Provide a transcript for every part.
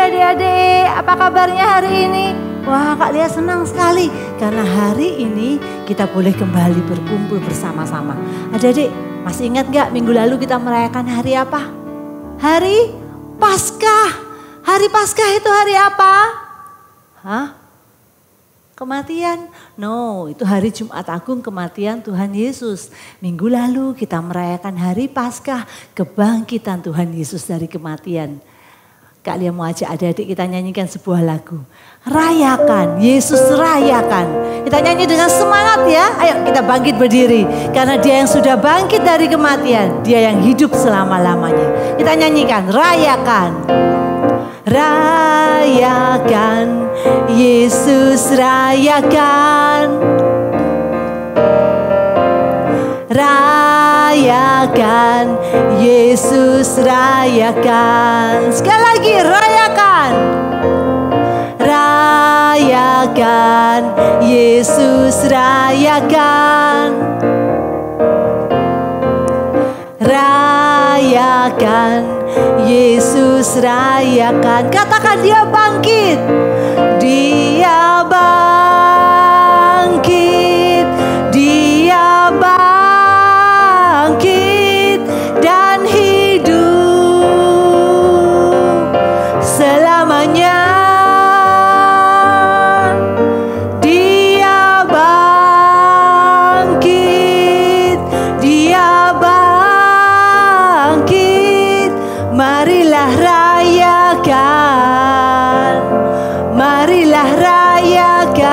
adik-adik, apa kabarnya hari ini? Wah, Kak Lia senang sekali karena hari ini kita boleh kembali berkumpul bersama-sama. Adik-adik, masih ingat gak minggu lalu kita merayakan hari apa? Hari Paskah. Hari Paskah itu hari apa? Hah? Kematian? No, itu hari Jumat Agung kematian Tuhan Yesus. Minggu lalu kita merayakan hari Paskah, kebangkitan Tuhan Yesus dari kematian. Kak Lia mau ajak adik-adik kita nyanyikan sebuah lagu. Rayakan, Yesus rayakan. Kita nyanyi dengan semangat ya. Ayo kita bangkit berdiri. Karena dia yang sudah bangkit dari kematian, dia yang hidup selama-lamanya. Kita nyanyikan, rayakan. Rayakan, Yesus rayakan. Rayakan, Yesus rayakan. Sekali lagi, rayakan. Rayakan, Yesus rayakan. Rayakan, Yesus rayakan. Katakan dia bangkit. Dia bangkit. Dia bangkit dan hidup selamanya. Dia bangkit. Dia bangkit. Marilah rayakan, marilah rayakan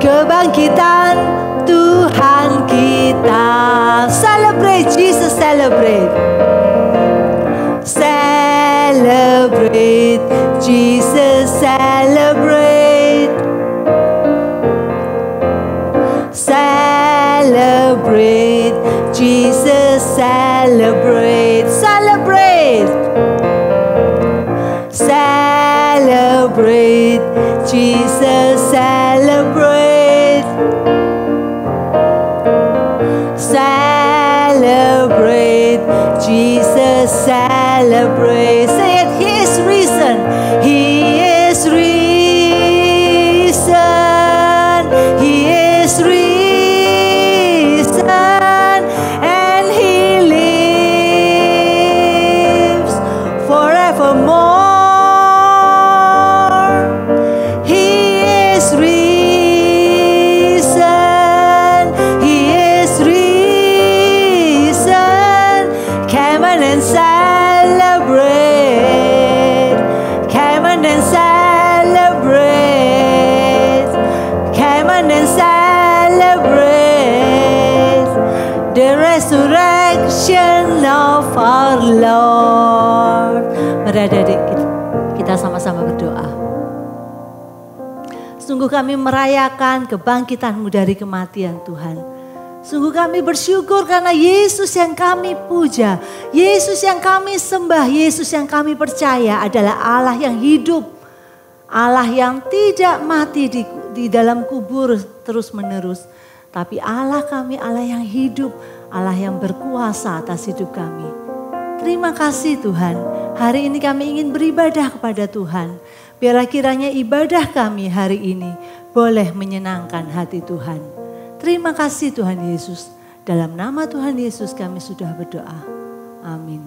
kebangkitan Tuhan kita. Celebrate Jesus, celebrate. Celebrate Jesus, celebrate. Celebrate Jesus, celebrate. Celebrate. Celebrate Jesus, celebrate. Celebrate Jesus, celebrate. Say it, He is risen. He is risen. He is risen. And He lives forevermore. Resurrection of our Lord. Mari adik-adik kita sama-sama berdoa. Sungguh kami merayakan kebangkitan-Mu dari kematian Tuhan. Sungguh kami bersyukur karena Yesus yang kami puja, Yesus yang kami sembah, Yesus yang kami percaya adalah Allah yang hidup. Allah yang tidak mati di dalam kubur terus menerus. Tapi Allah kami Allah yang hidup, Allah yang berkuasa atas hidup kami. Terima kasih Tuhan, hari ini kami ingin beribadah kepada Tuhan. Biarlah kiranya ibadah kami hari ini boleh menyenangkan hati Tuhan. Terima kasih Tuhan Yesus, dalam nama Tuhan Yesus kami sudah berdoa. Amin.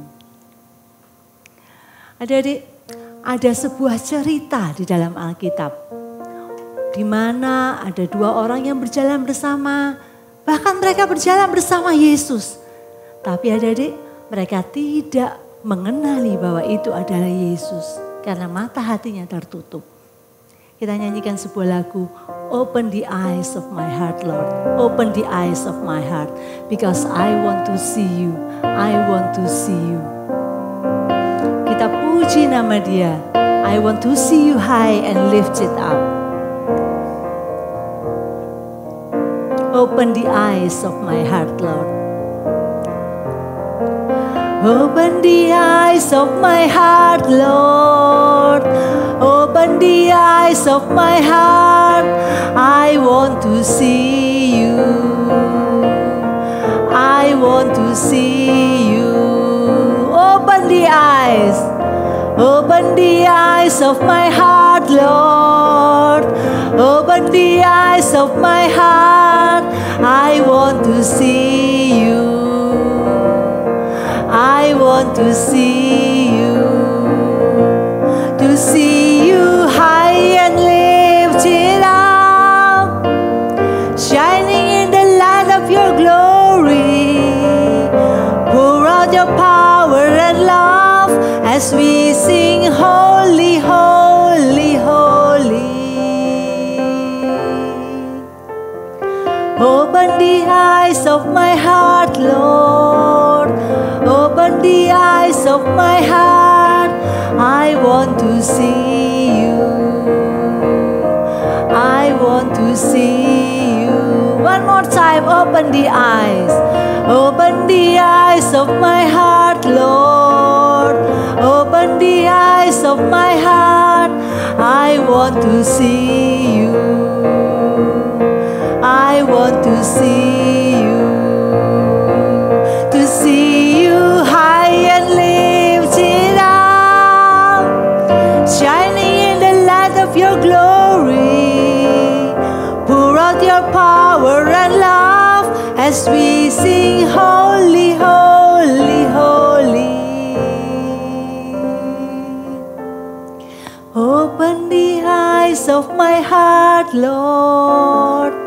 Adik-adik, ada sebuah cerita di dalam Alkitab. Di mana ada dua orang yang berjalan bersama, bahkan mereka berjalan bersama Yesus. Tapi adik-adik, mereka tidak mengenali bahwa itu adalah Yesus karena mata hatinya tertutup. Kita nyanyikan sebuah lagu, Open the eyes of my heart, Lord. Open the eyes of my heart, because I want to see you. I want to see you. Kita puji nama Dia. I want to see you high and lift it up. Open the eyes of my heart, Lord. Open the eyes of my heart, Lord. Open the eyes of my heart. I want to see you. I want to see you. Open the eyes. Open of my heart, Lord. Open the eyes of my heart. I want to see you. I want to see you. To see you high and lifted up, shining in the light of your glory. Pour out your power and love as we sing holy, holy, holy. Open the eyes of my heart, Lord. Open the eyes of my heart. I want to see you. I want to see you. One more time, open the eyes. Open the eyes of my heart, Lord. Open the eyes of my heart. I want to see you. I want to see you. To see you high and lifted up, shining in the light of your glory. Pour out your power and love as we sing holy, holy, holy. Open the eyes of my heart, Lord.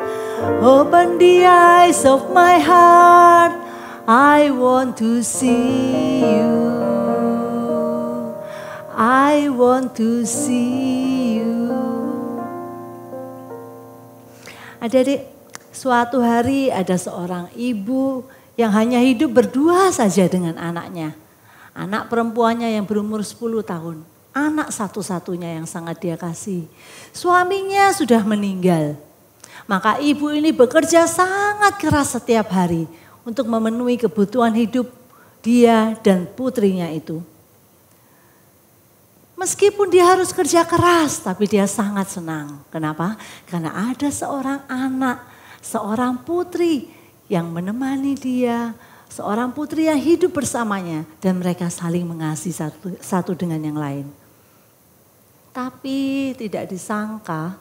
Open the eyes of my heart. I want to see you. I want to see you. Adik-adik, suatu hari ada seorang ibu yang hanya hidup berdua saja dengan anaknya. Anak perempuannya yang berumur 10 tahun. Anak satu-satunya yang sangat dia kasih. Suaminya sudah meninggal. Maka ibu ini bekerja sangat keras setiap hari untuk memenuhi kebutuhan hidup dia dan putrinya itu. Meskipun dia harus kerja keras, tapi dia sangat senang. Kenapa? Karena ada seorang anak, seorang putri yang menemani dia, seorang putri yang hidup bersamanya dan mereka saling mengasihi satu dengan yang lain. Tapi tidak disangka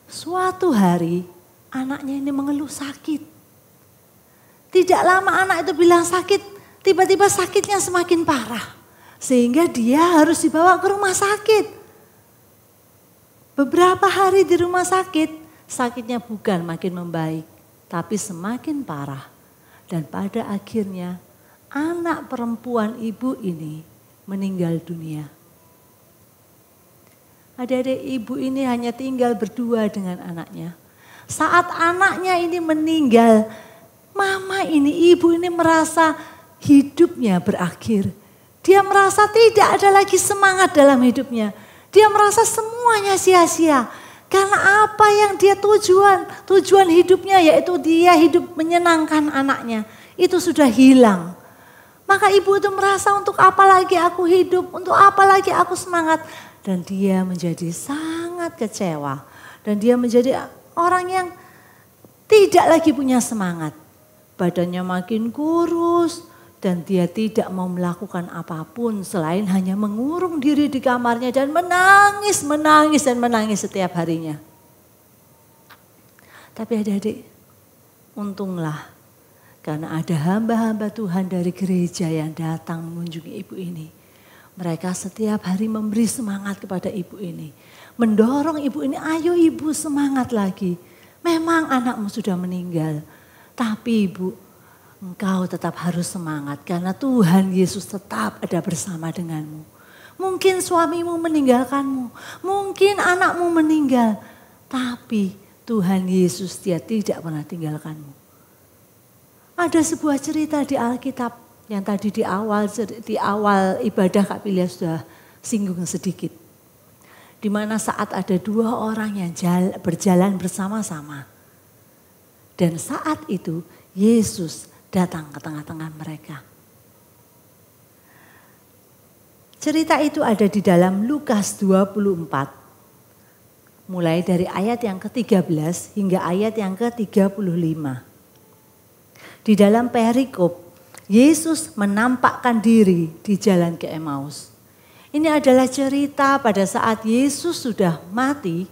suatu hari anaknya ini mengeluh sakit. Tidak lama anak itu bilang sakit, tiba-tiba sakitnya semakin parah. Sehingga dia harus dibawa ke rumah sakit. Beberapa hari di rumah sakit, sakitnya bukan makin membaik, tapi semakin parah. Dan pada akhirnya anak perempuan ibu ini meninggal dunia. Adik-adik, ibu ini hanya tinggal berdua dengan anaknya. Saat anaknya ini meninggal, mama ini, ibu ini merasa hidupnya berakhir. Dia merasa tidak ada lagi semangat dalam hidupnya. Dia merasa semuanya sia-sia. Karena apa yang dia tujuan hidupnya yaitu dia hidup menyenangkan anaknya. Itu sudah hilang. Maka ibu itu merasa untuk apa lagi aku hidup, untuk apa lagi aku semangat. Dan dia menjadi sangat kecewa. Dan dia menjadi orang yang tidak lagi punya semangat. Badannya makin kurus dan dia tidak mau melakukan apapun selain hanya mengurung diri di kamarnya dan menangis setiap harinya. Tapi adik-adik, untunglah karena ada hamba-hamba Tuhan dari gereja yang datang mengunjungi ibu ini. Mereka setiap hari memberi semangat kepada ibu ini. Mendorong ibu ini, ayo ibu semangat lagi. Memang anakmu sudah meninggal. Tapi ibu, engkau tetap harus semangat. Karena Tuhan Yesus tetap ada bersama denganmu. Mungkin suamimu meninggalkanmu. Mungkin anakmu meninggal. Tapi Tuhan Yesus dia tidak pernah tinggalkanmu. Ada sebuah cerita di Alkitab. Yang tadi di awal ibadah Kak Pilia sudah singgung sedikit. Di mana saat ada dua orang yang berjalan bersama-sama. Dan saat itu Yesus datang ke tengah-tengah mereka. Cerita itu ada di dalam Lukas 24. Mulai dari ayat yang ke-13 hingga ayat yang ke-35. Di dalam perikop, Yesus menampakkan diri di jalan ke Emmaus. Ini adalah cerita pada saat Yesus sudah mati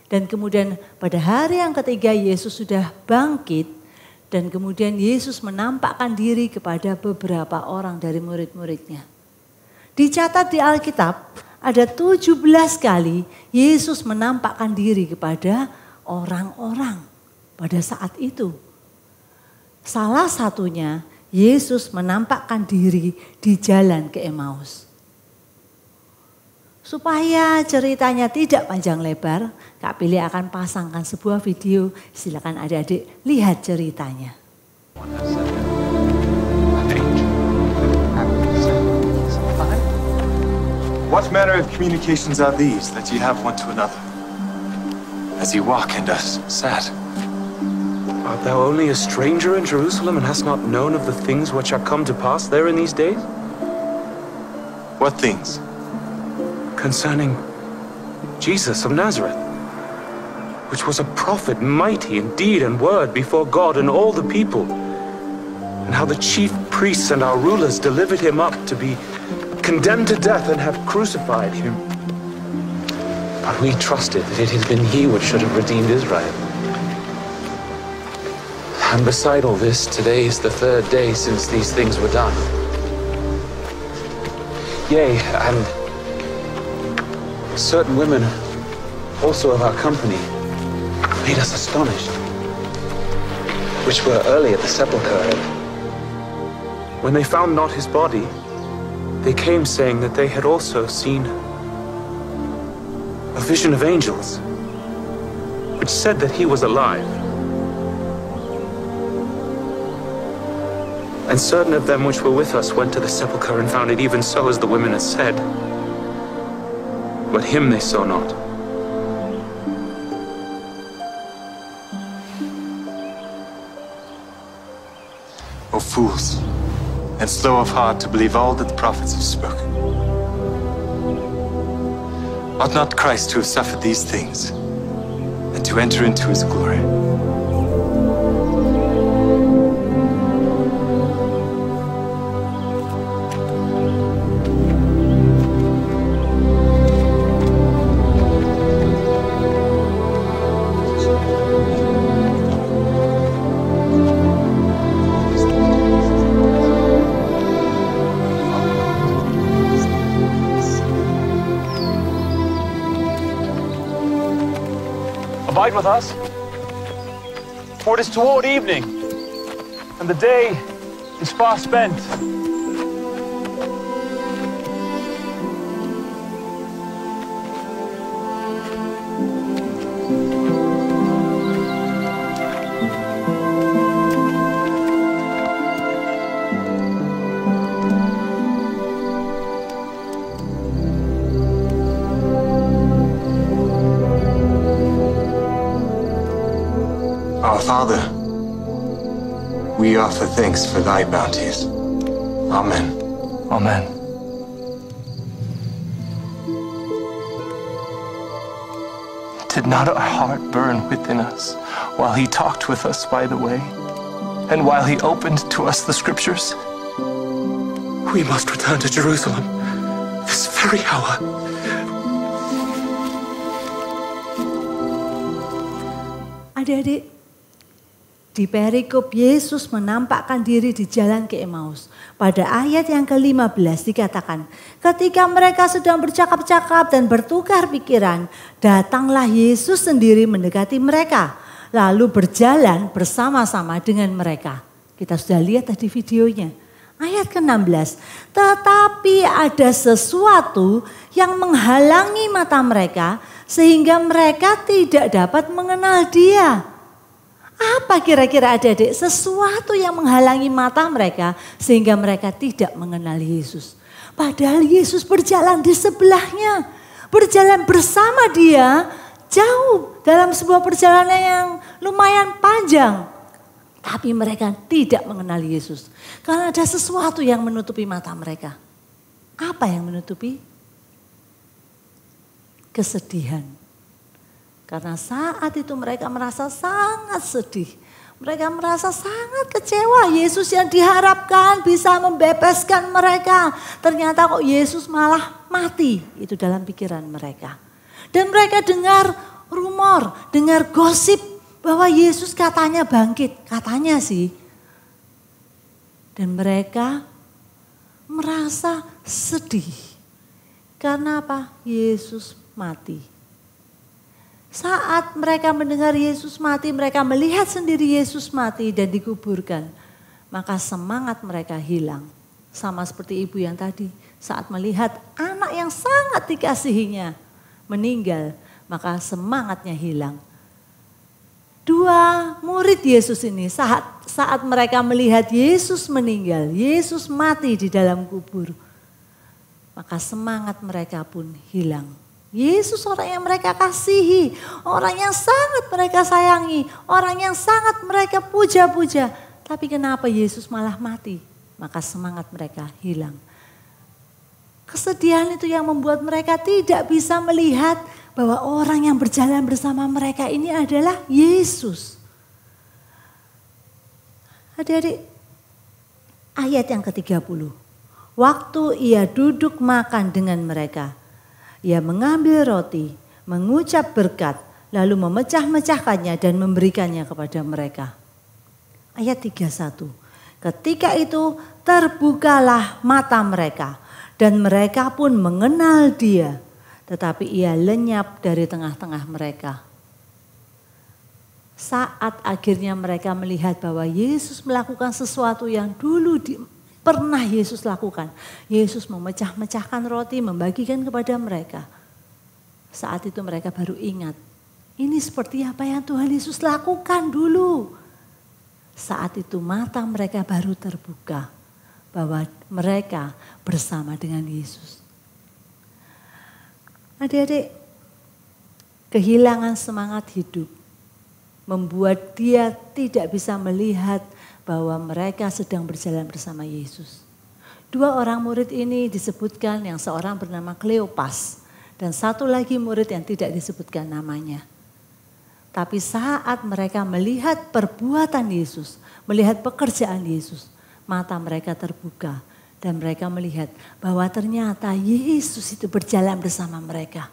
dan kemudian pada hari yang ketiga Yesus sudah bangkit dan kemudian Yesus menampakkan diri kepada beberapa orang dari murid-muridnya. Dicatat di Alkitab ada 17 kali Yesus menampakkan diri kepada orang-orang pada saat itu. Salah satunya Yesus menampakkan diri di jalan ke Emmaus. Supaya ceritanya tidak panjang lebar, Kak Billy akan pasangkan sebuah video. Silakan adik-adik lihat ceritanya. What manner of communications are these that ye have one to another, as ye walk and are sad? Art thou only a stranger in Jerusalem and hast not known of the things which are come to pass there in these days? What things? Concerning Jesus of Nazareth, which was a prophet mighty in deed and word before God and all the people, and how the chief priests and our rulers delivered him up to be condemned to death and have crucified him. But we trusted that it had been he which should have redeemed Israel. And beside all this, today is the third day since these things were done. Yea, and certain women also of our company made us astonished, which were early at the sepulchre. When they found not his body, they came saying that they had also seen a vision of angels, which said that he was alive. And certain of them which were with us went to the sepulchre and found it even so as the women had said. But him they saw not. O fools, and slow of heart to believe all that the prophets have spoken. Ought not Christ to have suffered these things, and to enter into his glory? Abide with us, for it is toward evening, and the day is far spent. Our Father, we offer thanks for thy bounties. Amen. Amen. Did not our heart burn within us while he talked with us by the way, and while he opened to us the scriptures? We must return to Jerusalem this very hour. Adik-adik, di perikop Yesus menampakkan diri di jalan ke Emmaus. Pada ayat yang ke-15 dikatakan, ketika mereka sedang bercakap-cakap dan bertukar pikiran, datanglah Yesus sendiri mendekati mereka, lalu berjalan bersama-sama dengan mereka. Kita sudah lihat tadi videonya. Ayat ke-16, tetapi ada sesuatu yang menghalangi mata mereka sehingga mereka tidak dapat mengenal dia. Apa kira-kira adik-adik? Sesuatu yang menghalangi mata mereka sehingga mereka tidak mengenal Yesus. Padahal Yesus berjalan di sebelahnya, berjalan bersama dia jauh dalam sebuah perjalanan yang lumayan panjang. Tapi mereka tidak mengenal Yesus karena ada sesuatu yang menutupi mata mereka. Apa yang menutupi? Kesedihan. Karena saat itu mereka merasa sangat sedih. Mereka merasa sangat kecewa. Yesus yang diharapkan bisa membebaskan mereka. Ternyata kok Yesus malah mati. Itu dalam pikiran mereka. Dan mereka dengar rumor, dengar gosip bahwa Yesus katanya bangkit. Katanya sih. Dan mereka merasa sedih. Karena apa? Yesus mati. Saat mereka mendengar Yesus mati, mereka melihat sendiri Yesus mati dan dikuburkan. Maka semangat mereka hilang. Sama seperti ibu yang tadi saat melihat anak yang sangat dikasihinya meninggal, maka semangatnya hilang. Dua murid Yesus ini saat mereka melihat Yesus meninggal, Yesus mati di dalam kubur, maka semangat mereka pun hilang. Yesus orang yang mereka kasihi, orang yang sangat mereka sayangi, orang yang sangat mereka puja-puja. Tapi kenapa Yesus malah mati? Maka semangat mereka hilang. Kesedihan itu yang membuat mereka tidak bisa melihat bahwa orang yang berjalan bersama mereka ini adalah Yesus. Adik-adik, ayat yang ke-30. Waktu ia duduk makan dengan mereka, ia mengambil roti, mengucap berkat, lalu memecah-mecahkannya dan memberikannya kepada mereka. Ayat 31. Ketika itu terbukalah mata mereka dan mereka pun mengenal dia, tetapi ia lenyap dari tengah-tengah mereka. Saat akhirnya mereka melihat bahwa Yesus melakukan sesuatu yang dulu pernah Yesus lakukan. Yesus memecah-mecahkan roti, membagikan kepada mereka. Saat itu mereka baru ingat, ini seperti apa yang Tuhan Yesus lakukan dulu. Saat itu mata mereka baru terbuka bahwa mereka bersama dengan Yesus. Adik-adik, kehilangan semangat hidup membuat dia tidak bisa melihat bahwa mereka sedang berjalan bersama Yesus. Dua orang murid ini disebutkan, yang seorang bernama Kleopas dan satu lagi murid yang tidak disebutkan namanya. Tapi saat mereka melihat perbuatan Yesus, melihat pekerjaan Yesus, mata mereka terbuka dan mereka melihat bahwa ternyata Yesus itu berjalan bersama mereka.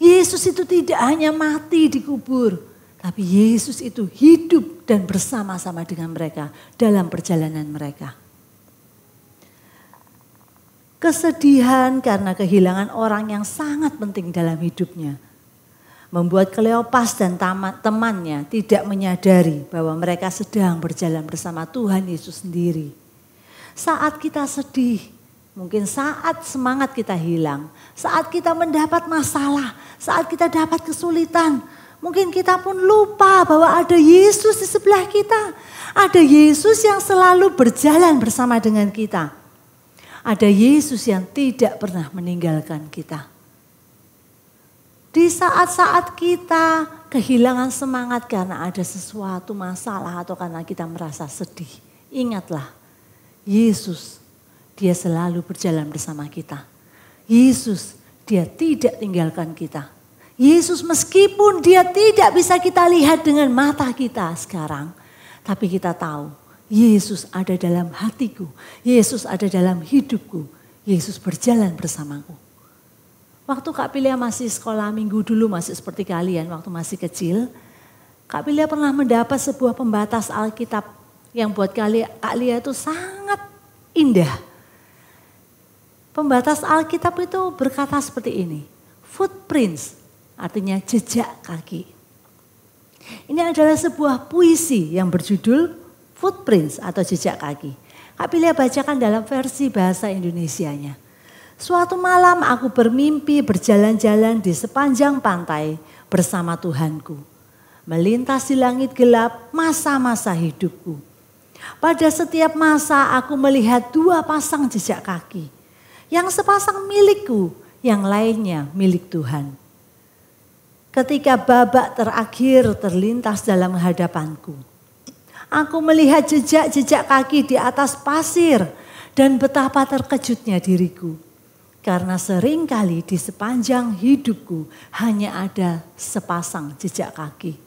Yesus itu tidak hanya mati di kubur, tapi Yesus itu hidup dan bersama-sama dengan mereka dalam perjalanan mereka. Kesedihan karena kehilangan orang yang sangat penting dalam hidupnya membuat Kleopas dan temannya tidak menyadari bahwa mereka sedang berjalan bersama Tuhan Yesus sendiri. Saat kita sedih, mungkin saat semangat kita hilang, saat kita mendapat masalah, saat kita dapat kesulitan, mungkin kita pun lupa bahwa ada Yesus di sebelah kita. Ada Yesus yang selalu berjalan bersama dengan kita. Ada Yesus yang tidak pernah meninggalkan kita. Di saat-saat kita kehilangan semangat karena ada sesuatu masalah atau karena kita merasa sedih, ingatlah Yesus, dia selalu berjalan bersama kita. Yesus, dia tidak tinggalkan kita. Yesus meskipun dia tidak bisa kita lihat dengan mata kita sekarang, tapi kita tahu Yesus ada dalam hatiku, Yesus ada dalam hidupku, Yesus berjalan bersamaku. Waktu Kak Pilia masih sekolah minggu dulu, masih seperti kalian waktu masih kecil, Kak Pilia pernah mendapat sebuah pembatas Alkitab yang buat Kak Lia itu sangat indah. Pembatas Alkitab itu berkata seperti ini, footprints, artinya jejak kaki. Ini adalah sebuah puisi yang berjudul footprints atau jejak kaki. Kak Pilia bacakan dalam versi bahasa Indonesianya. Suatu malam aku bermimpi berjalan-jalan di sepanjang pantai bersama Tuhanku. Melintasi langit gelap masa-masa hidupku. Pada setiap masa aku melihat dua pasang jejak kaki. Yang sepasang milikku, yang lainnya milik Tuhan. Ketika babak terakhir terlintas dalam hadapanku, aku melihat jejak-jejak kaki di atas pasir dan betapa terkejutnya diriku. Karena seringkali di sepanjang hidupku hanya ada sepasang jejak kaki.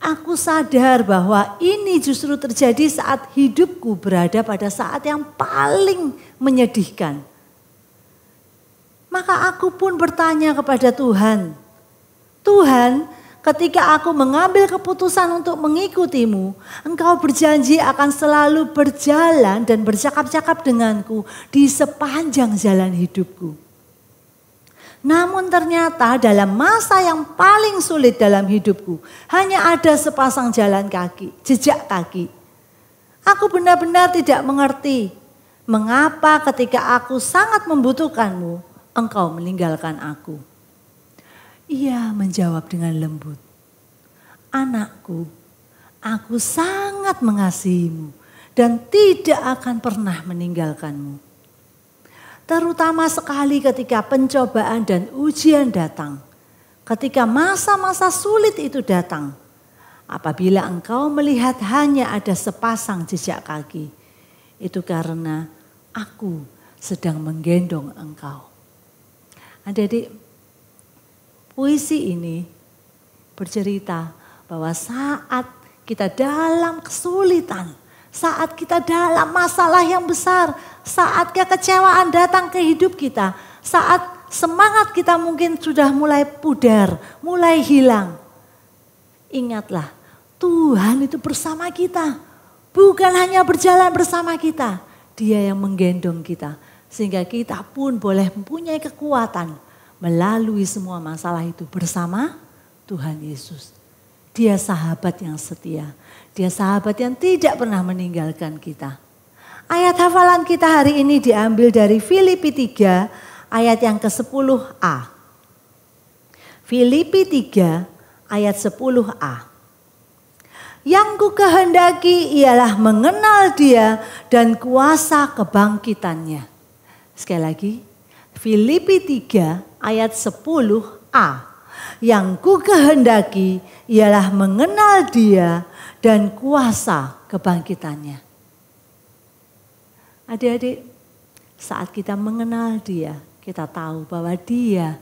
Aku sadar bahwa ini justru terjadi saat hidupku berada pada saat yang paling menyedihkan. Maka aku pun bertanya kepada Tuhan, Tuhan, ketika aku mengambil keputusan untuk mengikutimu, Engkau berjanji akan selalu berjalan dan bercakap-cakap denganku di sepanjang jalan hidupku. Namun ternyata dalam masa yang paling sulit dalam hidupku, hanya ada sepasang jalan kaki, jejak kaki. Aku benar-benar tidak mengerti mengapa ketika aku sangat membutuhkanmu, Engkau meninggalkan aku. Ia menjawab dengan lembut, anakku, aku sangat mengasihimu dan tidak akan pernah meninggalkanmu. Terutama sekali ketika pencobaan dan ujian datang. Ketika masa-masa sulit itu datang. Apabila engkau melihat hanya ada sepasang jejak kaki. Itu karena aku sedang menggendong engkau. Adik-adik, puisi ini bercerita bahwa saat kita dalam kesulitan, saat kita dalam masalah yang besar, saat kekecewaan datang ke hidup kita, saat semangat kita mungkin sudah mulai pudar, mulai hilang. Ingatlah, Tuhan itu bersama kita. Bukan hanya berjalan bersama kita, Dia yang menggendong kita. Sehingga kita pun boleh mempunyai kekuatan melalui semua masalah itu bersama Tuhan Yesus. Dia sahabat yang setia. Dia sahabat yang tidak pernah meninggalkan kita. Ayat hafalan kita hari ini diambil dari Filipi 3 ayat yang ke-10a. Filipi 3 ayat 10a. Yang ku kehendaki ialah mengenal Dia dan kuasa kebangkitannya. Sekali lagi, Filipi 3 ayat 10a. Yang ku kehendaki ialah mengenal Dia dan kuasa kebangkitannya. Adik-adik, saat kita mengenal Dia, kita tahu bahwa Dia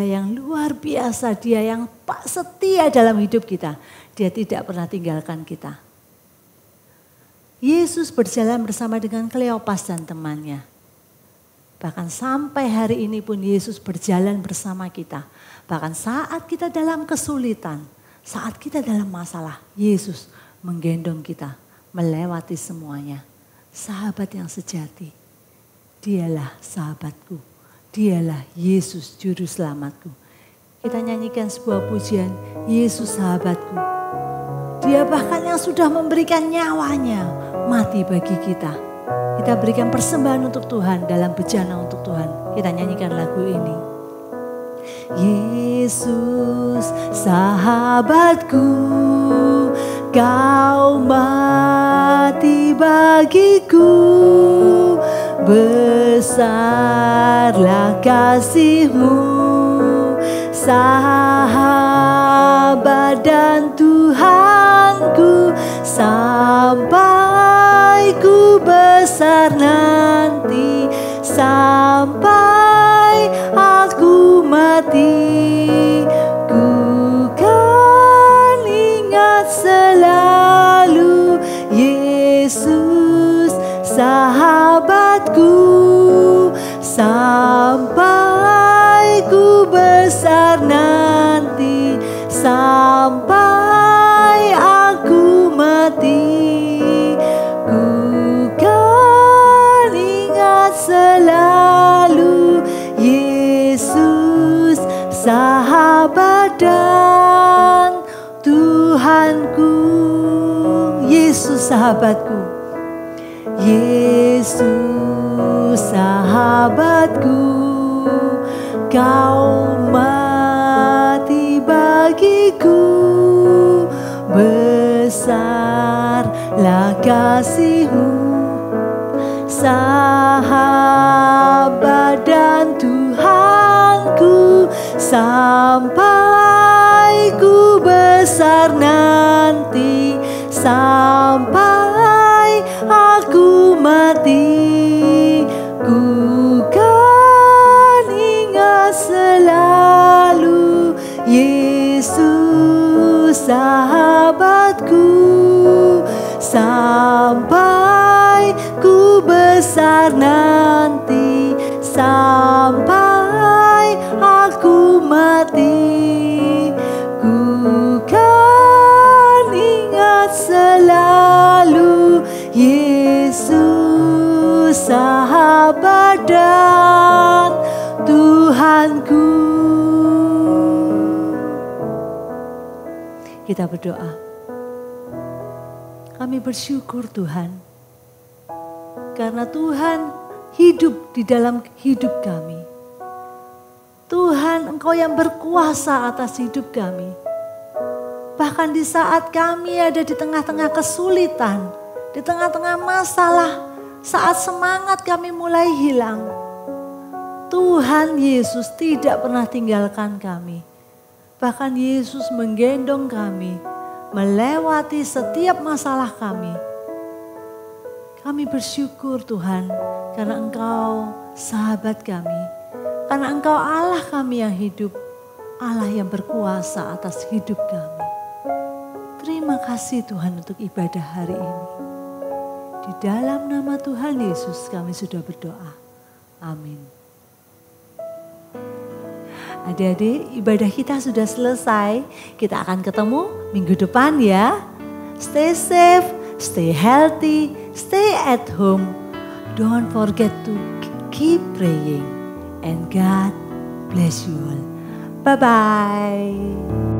yang luar biasa, Dia yang setia dalam hidup kita. Dia tidak pernah tinggalkan kita. Yesus berjalan bersama dengan Kleopas dan temannya. Bahkan sampai hari ini pun Yesus berjalan bersama kita. Bahkan saat kita dalam kesulitan, saat kita dalam masalah, Yesus menggendong kita melewati semuanya. Sahabat yang sejati, Dialah sahabatku, Dialah Yesus juru selamatku. Kita nyanyikan sebuah pujian, Yesus sahabatku. Dia bahkan yang sudah memberikan nyawanya mati bagi kita. Kita berikan persembahan untuk Tuhan dalam bejana untuk Tuhan. Kita nyanyikan lagu ini. Yesus sahabatku, kau mati bagiku, besarlah kasih-Mu, sahabat dan Tuhanku, sampai ku besar nanti, sampai aku mati, ku kan ingat selalu Yesus sahabatku, sampai ku besar nanti, sampai aku mati, ku kan ingat selalu Yesus sahabat dan Tuhanku. Yesus sahabatku, Yesus sahabatku, kau mati bagiku, besarlah kasih-Mu, sahabat dan Tuhanku, sampai ku besar nanti, sampai aku mati, ku kan ingat selalu Yesus sahabatku, sampai ku besar nanti, sampai padat Tuhanku. Kita berdoa. Kami bersyukur Tuhan, karena Tuhan hidup di dalam hidup kami. Tuhan, Engkau yang berkuasa atas hidup kami. Bahkan di saat kami ada di tengah-tengah kesulitan, di tengah-tengah masalah, saat semangat kami mulai hilang, Tuhan Yesus tidak pernah tinggalkan kami. Bahkan Yesus menggendong kami, melewati setiap masalah kami. Kami bersyukur Tuhan, karena Engkau sahabat kami. Karena Engkau Allah kami yang hidup, Allah yang berkuasa atas hidup kami. Terima kasih Tuhan untuk ibadah hari ini. Di dalam nama Tuhan Yesus kami sudah berdoa. Amin. Adik-adik, ibadah kita sudah selesai. Kita akan ketemu minggu depan ya. Stay safe, stay healthy, stay at home. Don't forget to keep praying. And God bless you all. Bye-bye.